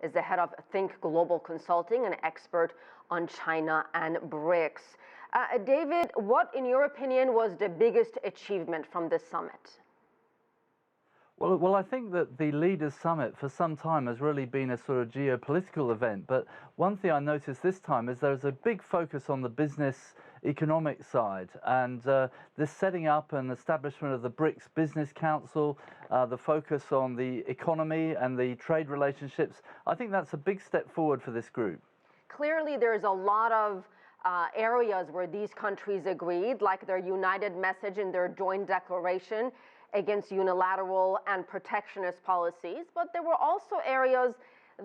is the head of Think Global Consulting, an expert on China and BRICS. David, what, in your opinion, was the biggest achievement from this summit? Well, I think that the Leaders Summit for some time has really been a sort of geopolitical event. But one thing I noticed this time is there's a big focus on the business economic side, and this setting up and establishment of the BRICS Business Council, the focus on the economy and the trade relationships. I think that's a big step forward for this group. Clearly, there's a lot of areas where these countries agreed, like their united message in their joint declaration against unilateral and protectionist policies, but there were also areas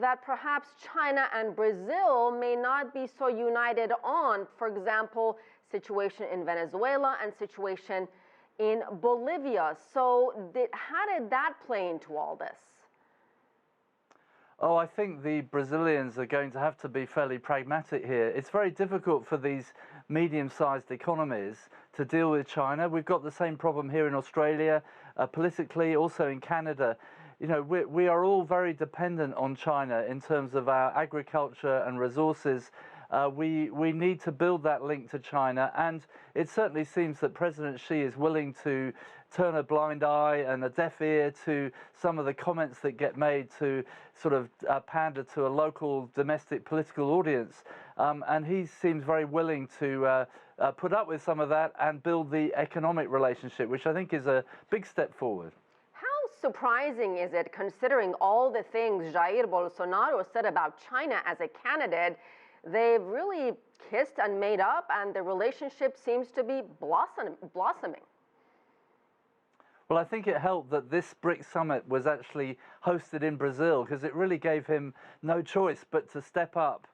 that perhaps China and Brazil may not be so united on. For example, situation in Venezuela and situation in Bolivia. So how did that play into all this? Oh, I think the Brazilians are going to have to be fairly pragmatic here. It's very difficult for these medium-sized economies to deal with China. We've got the same problem here in Australia, politically, also in Canada. You know, we are all very dependent on China in terms of our agriculture and resources. We need to build that link to China, and it certainly seems that President Xi is willing to turn a blind eye and a deaf ear to some of the comments that get made to sort of pander to a local domestic political audience. And he seems very willing to put up with some of that and build the economic relationship, which I think is a big step forward. How surprising is it, considering all the things Jair Bolsonaro said about China as a candidate? They've really kissed and made up, and the relationship seems to be blossoming. Well, I think it helped that this BRICS Summit was actually hosted in Brazil, because it really gave him no choice but to step up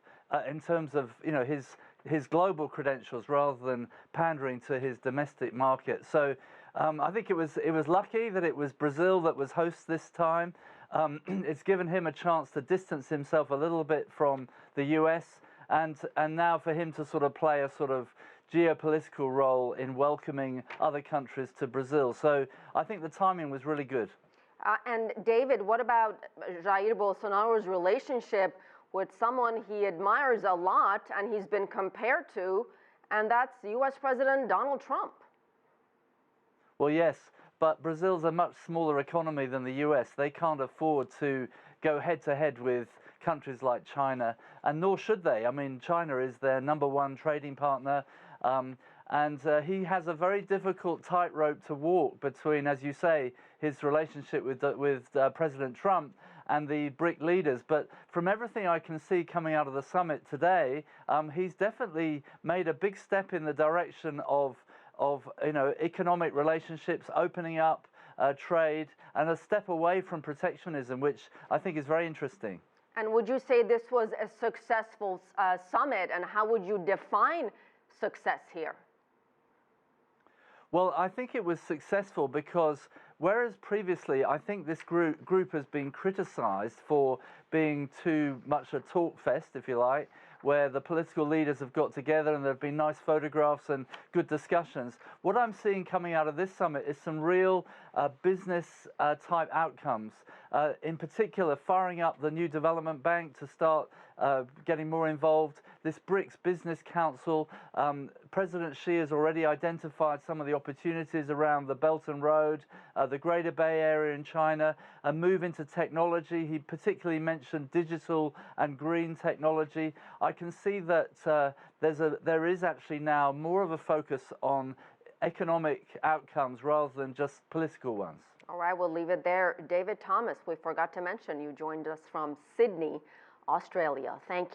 in terms of, you know, his global credentials rather than pandering to his domestic market. So I think it was lucky that it was Brazil that was host this time. It's given him a chance to distance himself a little bit from the US, and now for him to sort of play a sort of geopolitical role in welcoming other countries to Brazil. So I think the timing was really good. And David, what about Jair Bolsonaro's relationship with someone he admires a lot and he's been compared to, and that's US President Donald Trump? Well, yes, but Brazil's a much smaller economy than the US. They can't afford to go head-to-head with countries like China, and nor should they. I mean, China is their #1 trading partner, and he has a very difficult tightrope to walk between, as you say, his relationship with President Trump and the BRIC leaders. But from everything I can see coming out of the summit today, he's definitely made a big step in the direction of economic relationships, opening up trade, and a step away from protectionism, which I think is very interesting. And would you say this was a successful summit, and how would you define success here? Well, I think it was successful because whereas previously I think this group has been criticized for being too much a talk fest, if you like, where the political leaders have got together and there have been nice photographs and good discussions. What I'm seeing coming out of this summit is some real business type outcomes. In particular, firing up the new development bank to start getting more involved. This BRICS Business Council, President Xi has already identified some of the opportunities around the Belt and Road, the Greater Bay Area in China, a move into technology. He particularly mentioned digital and green technology. I can see that there is actually now more of a focus on economic outcomes rather than just political ones. All right, we'll leave it there. David Thomas, we forgot to mention, you joined us from Sydney, Australia. Thank you.